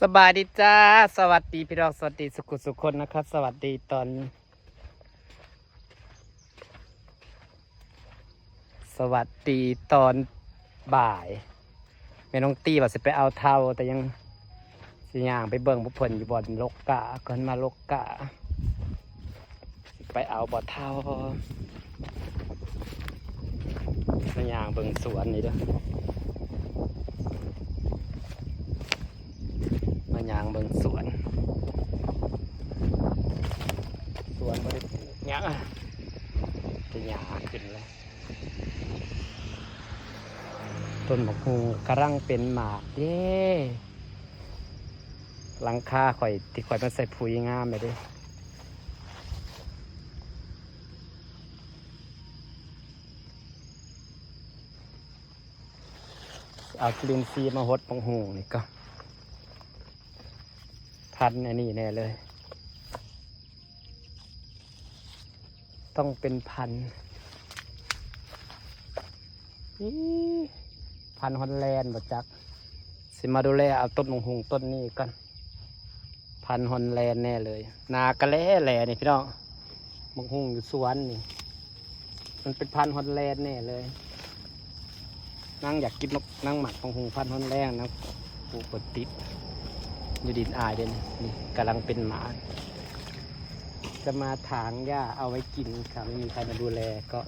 สบายดีจ้าสวัสดีพี่น้องสวัสดีสุขคนนะครับสวัสดีตอนบ่ายแม่น้องตีว่าจะไปเอาเท่าแต่ยังสิย่างไปเบิ่งผู้เพิ่นอยู่บ่อนลกกะก่อนมาลกกะไปเอาบ่อเท่ามาย่างเบิ่งสวนนี่เด้อมาย่างเบิ่งสวนบ่ได้ปลูกหยังจะหญ้าขึ้นเลยต้นมะฮูกำลังเป็นหมากเย้หลังคาข่อยที่ข่อยมันใส่ปุ๋ยงามเลยเด้เอากลินซีมาหดมะฮูนี่ก็พันอันนี้แน่เลยต้องเป็นพันฮอลแลนด์บ่จักสิมาดูแลเอาต้นมะฮุงต้นนี้กันพันฮอลแลนด์แน่เลยนากระแล่แหล่นี่พี่น้องมะฮุงอยู่สวนนี่มันเป็นพันฮอลแลนด์แน่เลยนั่งอยากกินนั่งหมักมะฮุงพันฮอลแลนด์นะปลูกกดติดอยู่ดินอายเด่นนี่กำลังเป็นหมาจะมาถางหญ้าเอาไว้กินค่ะไม่มีใครมาดูแลก็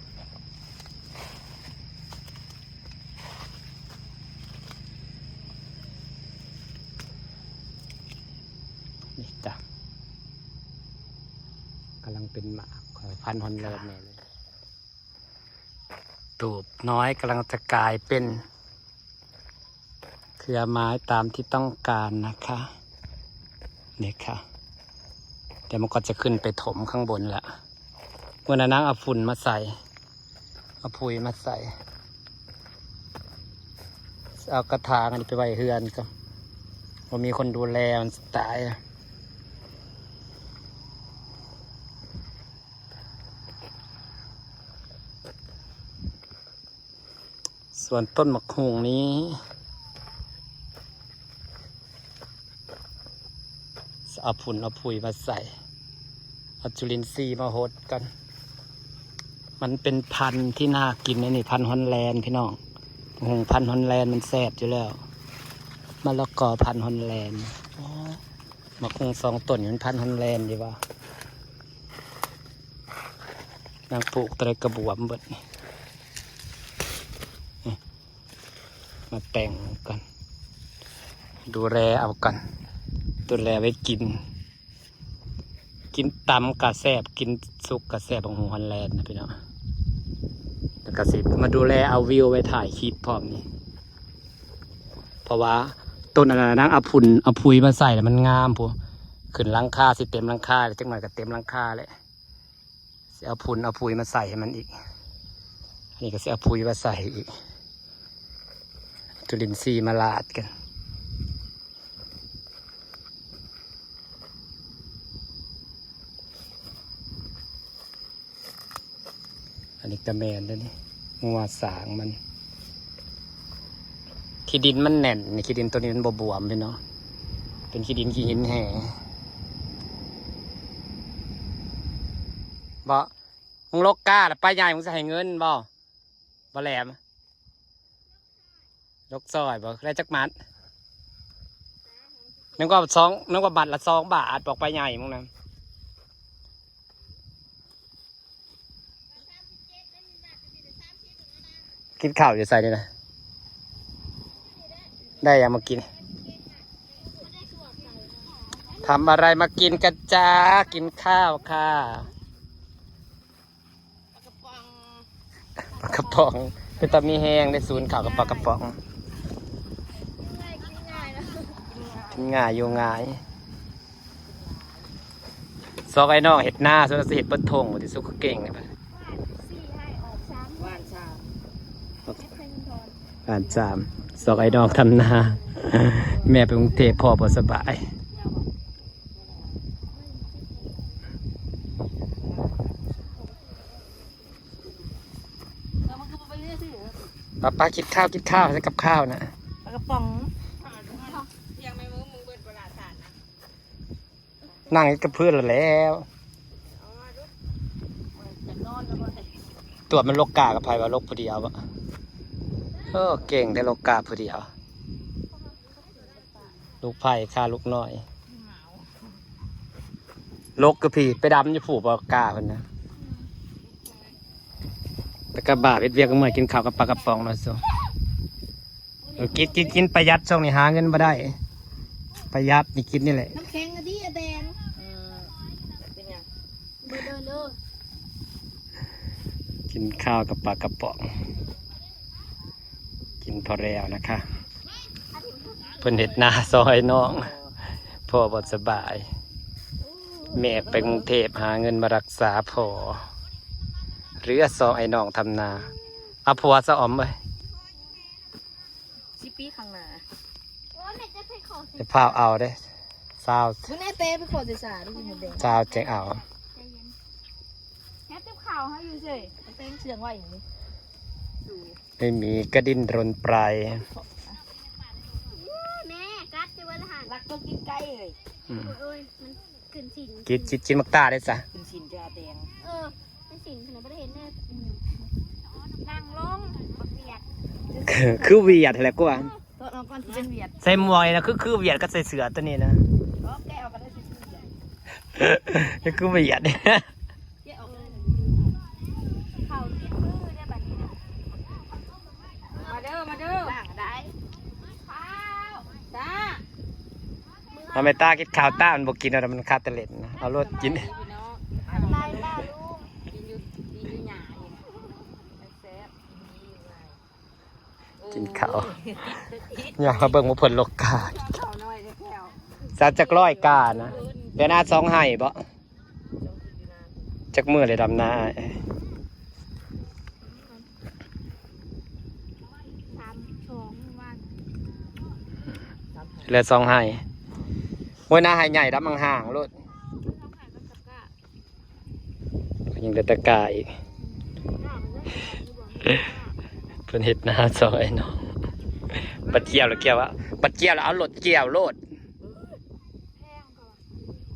นี่จ้ะกำลังเป็นหมากพันฮอลแลนด์เนี่ยเลยตูบน้อยกำลังจะกลายเป็นเครือไม้ตามที่ต้องการนะคะนี่ค่ะเดี๋ยวมันก็จะขึ้นไปถมข้างบนแล้ววันนั้นเอาฝุ่นมาใส่เอาปุ๋ยมาใส่เอากระถางอันนี้ไปไว้เฮือนก็พอมีคนดูแลมันตายส่วนต้นมะฮุงนี้เอาฝุ่นเอาปุ๋ยมาใส่เอาจุลินทรีย์มาหดกันมันเป็นพันธุ์ที่น่ากินนี่พันธุ์ฮอลแลนด์พี่น้องมะฮุงพันธุ์ฮอลแลนด์มันแซ่บอยู่แล้วมะละกอพันธุ์ฮอลแลนด์มะฮุง2 ต้นมันพันธุ์ฮอลแลนด์ดีว่านางปลูกตะไคร้กระบวมเบิดมาแต่งกันดูแลเอากันดูแลไว้กินตำกะแซบกินสุกกะแซบของฮอลแลนด์นะพี่น้องแล้วก็สิมาดูแลเอาวิวไว้ถ่ายคลิปพร้อมนี่เพราะว่าต้นอะไรนั่งเอาฝุ่นเอาปุ๋ยมาใส่แล้วมันงามพวกขึ้นหลังคาสิเต็มหลังคาจังหน่อยก็เต็มหลังคาเลยสิเอาฝุ่นเอาปุ๋ยมาใส่ให้มันอีกนี่ก็สิเอาปุ๋ยมาใส่อีกจุลินทรีย์มาลาดกันอันนี้กระแมนด้วยนี่งัวสางมันขี้ดินมันแน่นนี่ขี้ดินตัวนี้มันบวมไปเนาะเป็นขี้ดินขี้หินแห่บ่มึงลกกาแล้วป้าใหญ่มึงจะให้เงินบ่แหลมลกซอยบ่ได้จักมัดนึกว่าบัตรละ2 บาทบอกป้าใหญ่มึงนะกินข้าวอยู่ใส่เลยนะได้ยังมากินทำอะไรมากินกันจ้ากินข้าวค่ะปลากระป๋องคือตอนมีแห้งได้ศูนย์ข่าวกับปลากระป๋องกินง่ายอยู่ง่ายซอกไอ้นอกเห็ดหน้าส่วนเห็ดเปิ้ลทงที่สุกเก่งเลยบ้าน3ซอกไอ้นอกทำนาแม่ไปกรุงเทพพ่อพอสบายป้ากินข้าวใช้กับข้าวนะ ปลากระป๋อง ยังไม่มึงเบิดเวลา นั่งกับเพื่อนแล้วตัวมันลกกากับไผว่าลกผู้เดียวอะเก่งได้ลกกาผู้เดียวลูกไผ่ฆ่าลูกน้อยลกกระผีไปดำจะผูกปากกาคนนะแต่กระบะเวียกก็เหมือนกินข้าวกับปลากระป๋องมาสิกินประหยัดช่วงนี้หาเงินมาได้ประหยัดนี่กินนี่แหละน้ำแข็งอะดิอะแดงเป็นไงเบอร์เดินเลย กินข้าวกับปลากระป๋องกินพอแล้วนะคะเพิ่นเห็ดนาซอยน้องพ่อบสบายแม่ไปกรุงเทพหาเงินมารักษาพ่อหรือซอยน้องทำนาเอาผัวซะออมไป10 ปีข้างหน้าโอ้แม่จะไปขอสิ จะพาเอาได้สาว คุณแม่เต้ไปขอสิสาดิหมดแดง สาวแจงเอา ใจเย็นแค่เต็มข่าวให้อยู่เฉยเต้งเสียงว่าอย่างนี้ ไม่มีกระดินรนปลาย แม่กัดจะวันหัน รักต้องกินไก่เลย โอ้ยมันขึ้นสิน กินมักตาได้ซะ กินสินจะแดง เป็นสินขนาดไม่ได้เห็นแน่ นั่งลงบักเวียด คือเวียดแหละกูว่า ตัวน้องก่อนเป็นเวียด ใส่หมวกนะคือเวียดก็ใส่เสื้อตัวนี้นะ แกเอาไปได้สิ นี่คือเวียด แกออกเลยเขากินมือเนี่ยแบบนี้มาเด้อล่างได้ข้าวจ้า ทำไมตากินข้าวต้ามันบอกกินอะไรมันคาตะเล็ดนะเอารถกิน ไล่ล่าลูก กินอยู่หยาอยู่แซ่บกินข้าวอยากมาเบิ่งมาผลโลกา ข้าวน้อยแถว สามจักร้อยกานะเดี๋ยวหน้าสองไห้บ่จักมือเลยดำหน้า 3 2 วัน เหลือสองไห้วันหน้าไห้ใหญ่ดำห่างๆรถยังเหลือตะกาอีกเพิ่นเฮ็ดหน้าซอยเนาะปัดเกี่ยวแล้วเกี่ยวอะปัดเกี่ยวแล้วเอารถเกี่ยวโลด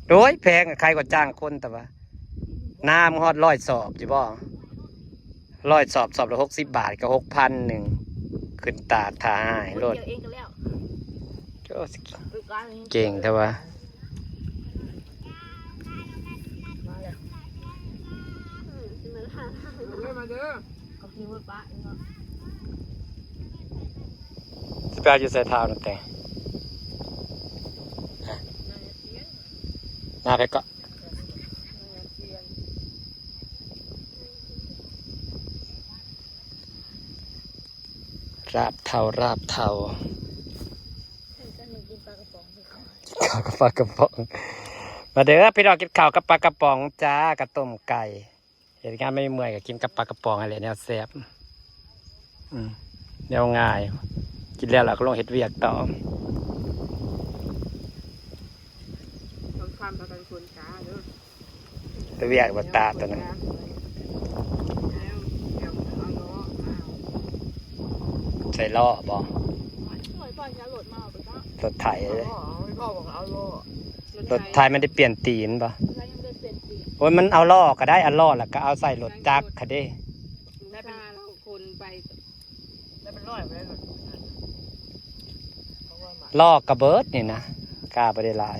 โอ้ยแพงอะใครก็จ้างคนแต่ว่าน้ำฮอด100 สอบจิบ่100 สอบละ60 บาทก็6,100ขึ้นตาดท่าหายโลด เกี่ยวเองกันแล้ว เก่งแต่ว่า มาเลยมาเด้อก็กินมื้อปะเนาะ สิไปเอาอยู่ใส่เท้านั่นแต่หน้าไปก็ราบเทาก็หนูกินปลากระป๋องไปก่อน ข้าวกับปลากระป๋องมาเด้อพี่น้องกินข้าวกับปลากระป๋องจ้ากระต้มไก่เห็นงานไม่เมื่อยก็กินกับปลากระป๋องอะไรแนวแซ่บแนวง่าย กินแล้วเราก็ลงเฮ็ดเวียกต่อ ต้องทำประกันคนจ้าเด้อ แต่เวียกบัตาตัวนั้นใส่ล้อบ่ หอยก่อนจะโหลดมาเอาไปก็ รถไถเลย พ่อบอกเอาโล รถไถมันได้เปลี่ยนตีนบ่ แล้วยังได้เป็นปี โอ้ยมันเอาล้อก็ได้เอาล้อแล้วก็เอาใส่รถจักรค่ะเด้ ได้เป็นคนไปได้เป็นร้อยไปเลย ล้อกระเบิดนี่นะกล้าบ่ได้หลาย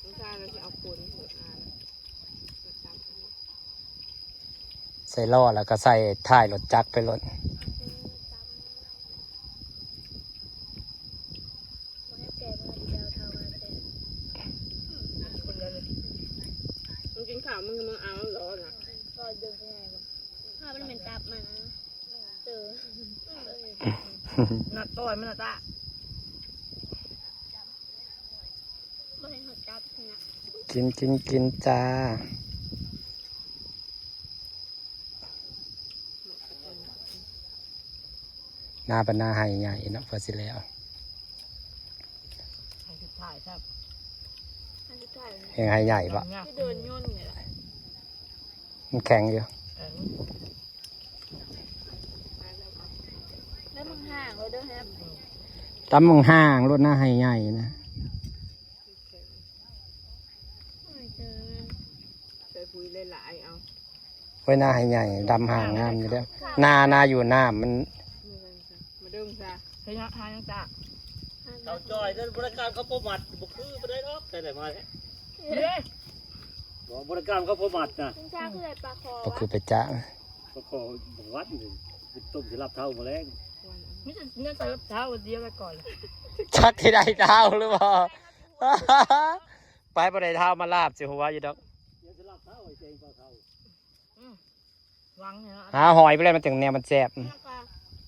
ไม่ใช่เราจะเอาคนเปิดอ่าน ใส่ล้อแล้วก็ใส่ท้ายรถจักรไปรถ แกมาดีแล้วเท่ามาก็ได้ คนเลยมึงกินข้าวมึงเอาหรอนะ ก็เดินไปไหนวะถ้ามันเป็นตับมันนะเจอ นัดต่อยมันนะจ้า ไม่เห็นหัวจับนะ กินจ้าหน้าเป็นหน้าไห้ใหญ่เนาะพอสิแล้ว ให้สุดท้ายครับ อันที่ใกล้ เฮงไห้ใหญ่ปะ ที่เดินย่นไงล่ะ มันแข็งอยู่ แล้วมึงห่างเราเด้อแฮม ตำมึงห่างรถหน้าไห้ใหญ่นะ ไว้หน้าให้ใหญ่ดำห่างงามอยู่เด้อนาอยู่น้ำมัน มาดึงซะเฮ้ยหายังจ้า เขาจอยนั่นบริการเขาประมาทบุกคือไปได้หรอกแต่ไหนมาเนี่ย เฮ้ย บอกบริการเขาประมาทนะ คุณชาคืออะไรปลาคอ ก็ วะ คือไปจ้าง ก็ขอบอกวัดนี่ต้มจะรับเท่ามาแรง ไม่ใช่เนื้อใส่เท้าเดียวไปก่อนเลย ชักที่ได้เท้าหรือเปล่า ไปบ่ได้เท้ามาลาบสิหัวอยู่ดอก เดี๋ยวจะรับเท่าไอ้เจงเท่า วังเนี่ย หาหอยไปเลยมันถึงแนวมันแซ่บ ปลา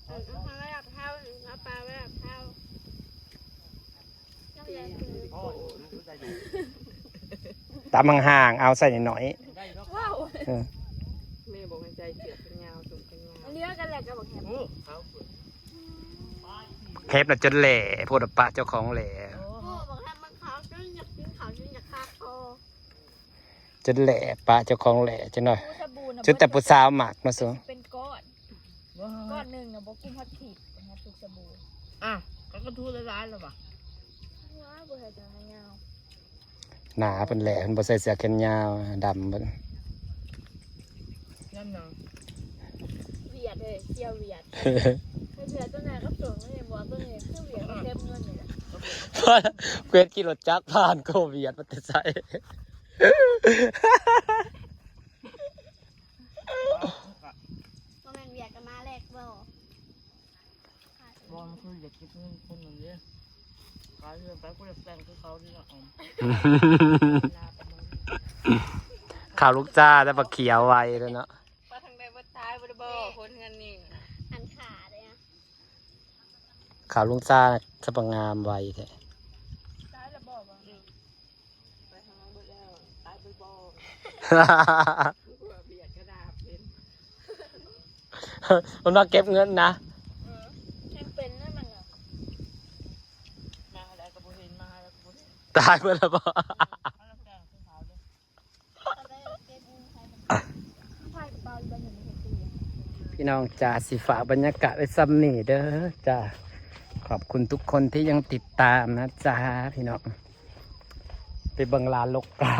คอเอาปลาไว้แบบเท้าเอาปลาไว้แบบเท้านักเรียนคือ ตามห่างๆเอาใส่หน่อย ว้าว ๆเออ แม่บอกให้ใจเสียบเป็นยาวจุกเป็นยาว อันนี้ว่ากันแหละกับบอกแฮม โอ้เขา เทปน่ะจนแหล่พูดปะเจ้าของแหล่ โอ้บอกแฮมมันขาวจนอยากกินขาวจนอยากคาคอ จนแหล่ปะเจ้าของแหล่จังหน่อย ผู้สบู่นะ จนแต่ผู้สาวหมักมาสู เป็นก้อนก้อนหนึ่งนะบอกกินฮอตผิดนะทุกสบู่ อ่ะเขาก็ทูดร้ายแล้วป่ะ ว้าวเบื่อจังเลยเงา หนาเป็นแหล่เป็นบ่ใส่เสื้อแขนยาวดำเป็น นั่นเนาะ เวียดเลยเจียวเวียดเวียดตัวไหนก็สูงเลยบอกตัวนี้คือเวียดก็เต็มเงินเลยนะ เกวียนขี่รถจักรผ่านโควิดมาแต่ใส่ ตัวนั้นเวียดก็มาแรกบ่ บอลคืออยากกินเงินคนหนึ่งเนี่ยขายเงินไปก็จะแซงคือเขาที่ละอม ข่าวลูกจ้าแต่ปลาเขียวไว้แล้วเนาะ มาทางใดว่าตายบ่ได้บ่คนเงินนี่ อันขาเลยนะ ข่าวลุงจ้าสปังงามไว้แท้ ตายแล้วบอกว่า ไปทางนั้นบ่แล้วตายบ่บ่เบียดกระดาษเป็น มันมาเก็บเงินนะ แค่เป็นนั่นมันอ่ะ มาแล้วก็บ่เห็นมาแล้วก็บ่เห็น ตายเมื่อแล้วบ่ แล้วแกงคือเขาเด้ ตอนแรกเก็บเงินใครเป็นใครกระเป๋าอยู่บ้านอยู่ในตู้ พี่น้องจ้าสิฝากบรรยากาศไว้ซ้ำนี่เด้อจ้าขอบคุณทุกคนที่ยังติดตามนะจ้าพี่น้องไปเบิ่งลานลกกา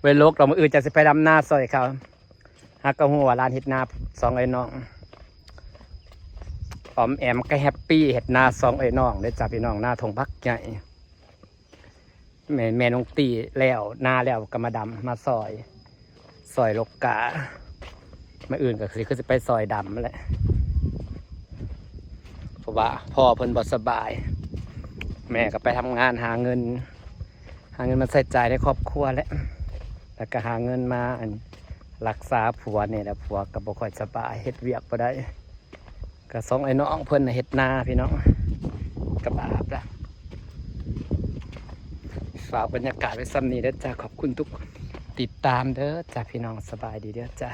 ไปลกเรามาอื่นจะสิไปดำหน้าซอยเขาฮักกะหัวลานเห็ดนาสองไอ้น้องออมแอมก็แฮปปี้เห็ดนาสองไอ้น้องได้อจ้าพี่น้องหน้าทงพักใหญ่แม่น้องตีแล้วนาแล้วก็มาดำมาซอยลกกามาอื่นก็คือจะไปซอยดำแหละเพราะว่าพ่อเพิ่นบ่สบาย แม่ก็ไปทำงานหาเงินมาใส่ใจในครอบครัวแล้วก็หาเงินมารักษาผัวเนี่ยแหละผัวก็บ่ค่อยสบายเฮ็ดเวียกบ่ได้ก็สองไอ้น้องเพิ่นน่ะเฮ็ดนาพี่น้องกับบาปละฝากบรรยากาศไว้ซ้ำนี้เด้อจ้าขอบคุณทุกติดตามเด้อจ้าพี่น้องสบายดีเด้อจ้า